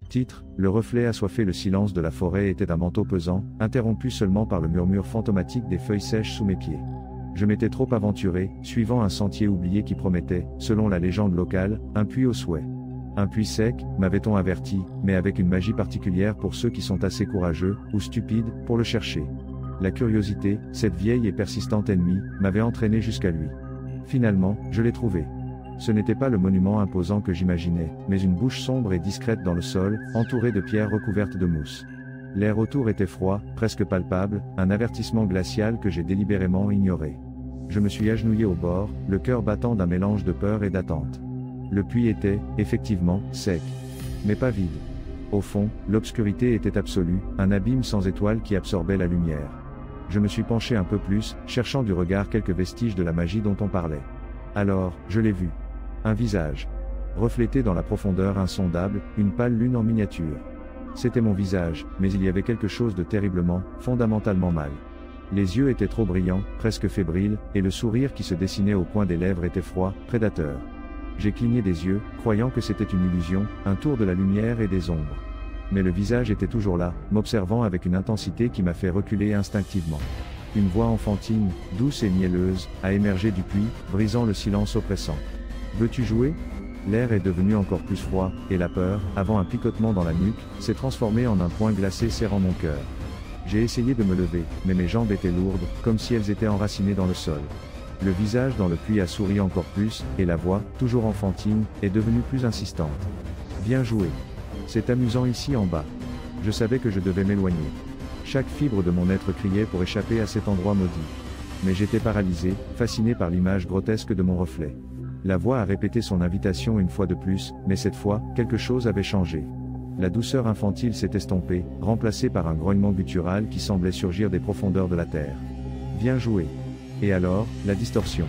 Titre, le reflet assoiffé. Le silence de la forêt était un manteau pesant, interrompu seulement par le murmure fantomatique des feuilles sèches sous mes pieds. Je m'étais trop aventuré, suivant un sentier oublié qui promettait, selon la légende locale, un puits au souhait. Un puits sec, m'avait-on averti, mais avec une magie particulière pour ceux qui sont assez courageux, ou stupides, pour le chercher. La curiosité, cette vieille et persistante ennemie, m'avait entraîné jusqu'à lui. Finalement, je l'ai trouvé. Ce n'était pas le monument imposant que j'imaginais, mais une bouche sombre et discrète dans le sol, entourée de pierres recouvertes de mousse. L'air autour était froid, presque palpable, un avertissement glacial que j'ai délibérément ignoré. Je me suis agenouillé au bord, le cœur battant d'un mélange de peur et d'attente. Le puits était, effectivement, sec. Mais pas vide. Au fond, l'obscurité était absolue, un abîme sans étoiles qui absorbait la lumière. Je me suis penché un peu plus, cherchant du regard quelques vestiges de la magie dont on parlait. Alors, je l'ai vu. Un visage. Reflété dans la profondeur insondable, une pâle lune en miniature. C'était mon visage, mais il y avait quelque chose de terriblement, fondamentalement mal. Les yeux étaient trop brillants, presque fébriles, et le sourire qui se dessinait au coin des lèvres était froid, prédateur. J'ai cligné des yeux, croyant que c'était une illusion, un tour de la lumière et des ombres. Mais le visage était toujours là, m'observant avec une intensité qui m'a fait reculer instinctivement. Une voix enfantine, douce et mielleuse, a émergé du puits, brisant le silence oppressant. « Veux-tu jouer ?» L'air est devenu encore plus froid, et la peur, avant un picotement dans la nuque, s'est transformée en un poing glacé serrant mon cœur. J'ai essayé de me lever, mais mes jambes étaient lourdes, comme si elles étaient enracinées dans le sol. Le visage dans le puits a souri encore plus, et la voix, toujours enfantine, est devenue plus insistante. « Viens jouer. C'est amusant ici en bas. » Je savais que je devais m'éloigner. Chaque fibre de mon être criait pour échapper à cet endroit maudit. Mais j'étais paralysé, fasciné par l'image grotesque de mon reflet. La voix a répété son invitation une fois de plus, mais cette fois, quelque chose avait changé. La douceur infantile s'est estompée, remplacée par un grognement guttural qui semblait surgir des profondeurs de la terre. « Viens jouer. » Et alors, la distorsion.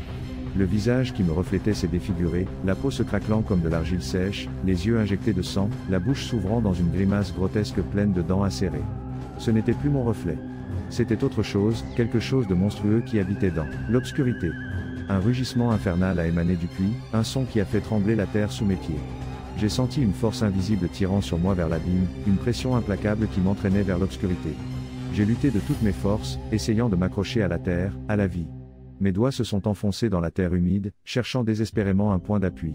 Le visage qui me reflétait s'est défiguré, la peau se craquelant comme de l'argile sèche, les yeux injectés de sang, la bouche s'ouvrant dans une grimace grotesque pleine de dents acérées. Ce n'était plus mon reflet. C'était autre chose, quelque chose de monstrueux qui habitait dans l'obscurité. Un rugissement infernal a émané du puits, un son qui a fait trembler la terre sous mes pieds. J'ai senti une force invisible tirant sur moi vers l'abîme, une pression implacable qui m'entraînait vers l'obscurité. J'ai lutté de toutes mes forces, essayant de m'accrocher à la terre, à la vie. Mes doigts se sont enfoncés dans la terre humide, cherchant désespérément un point d'appui.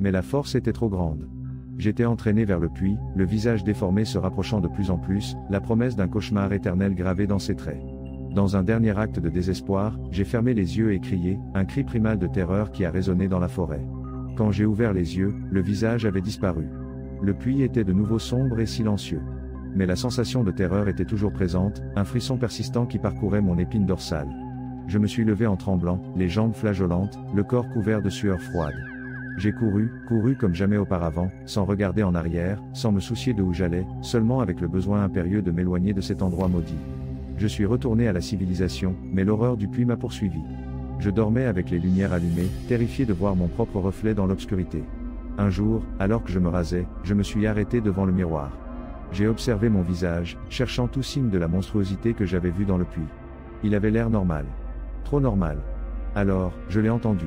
Mais la force était trop grande. J'étais entraîné vers le puits, le visage déformé se rapprochant de plus en plus, la promesse d'un cauchemar éternel gravée dans ses traits. Dans un dernier acte de désespoir, j'ai fermé les yeux et crié, un cri primal de terreur qui a résonné dans la forêt. Quand j'ai ouvert les yeux, le visage avait disparu. Le puits était de nouveau sombre et silencieux. Mais la sensation de terreur était toujours présente, un frisson persistant qui parcourait mon épine dorsale. Je me suis levé en tremblant, les jambes flageolantes, le corps couvert de sueur froide. J'ai couru comme jamais auparavant, sans regarder en arrière, sans me soucier de où j'allais, seulement avec le besoin impérieux de m'éloigner de cet endroit maudit. Je suis retourné à la civilisation, mais l'horreur du puits m'a poursuivi. Je dormais avec les lumières allumées, terrifié de voir mon propre reflet dans l'obscurité. Un jour, alors que je me rasais, je me suis arrêté devant le miroir. J'ai observé mon visage, cherchant tout signe de la monstruosité que j'avais vue dans le puits. Il avait l'air normal. Trop normal. Alors, je l'ai entendu.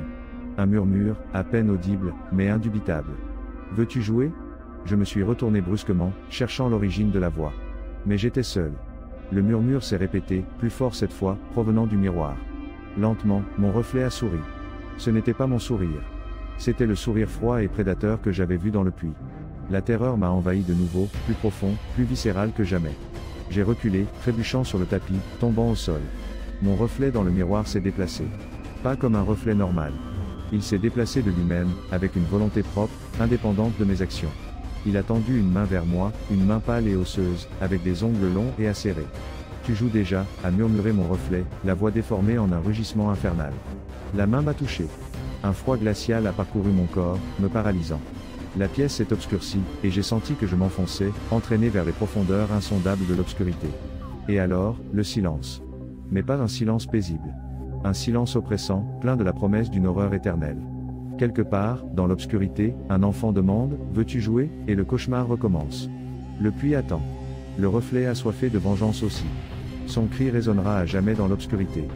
Un murmure, à peine audible, mais indubitable. « Veux-tu jouer ?» Je me suis retourné brusquement, cherchant l'origine de la voix. Mais j'étais seul. Le murmure s'est répété, plus fort cette fois, provenant du miroir. Lentement, mon reflet a souri. Ce n'était pas mon sourire. C'était le sourire froid et prédateur que j'avais vu dans le puits. La terreur m'a envahi de nouveau, plus profond, plus viscéral que jamais. J'ai reculé, trébuchant sur le tapis, tombant au sol. Mon reflet dans le miroir s'est déplacé. Pas comme un reflet normal. Il s'est déplacé de lui-même, avec une volonté propre, indépendante de mes actions. Il a tendu une main vers moi, une main pâle et osseuse, avec des ongles longs et acérés. « Tu joues déjà » a murmuré mon reflet, la voix déformée en un rugissement infernal. La main m'a touché. Un froid glacial a parcouru mon corps, me paralysant. La pièce s'est obscurcie, et j'ai senti que je m'enfonçais, entraîné vers les profondeurs insondables de l'obscurité. Et alors, le silence. Mais pas un silence paisible. Un silence oppressant, plein de la promesse d'une horreur éternelle. Quelque part, dans l'obscurité, un enfant demande « Veux-tu jouer ?» et le cauchemar recommence. Le puits attend. Le reflet assoiffé de vengeance aussi. Son cri résonnera à jamais dans l'obscurité.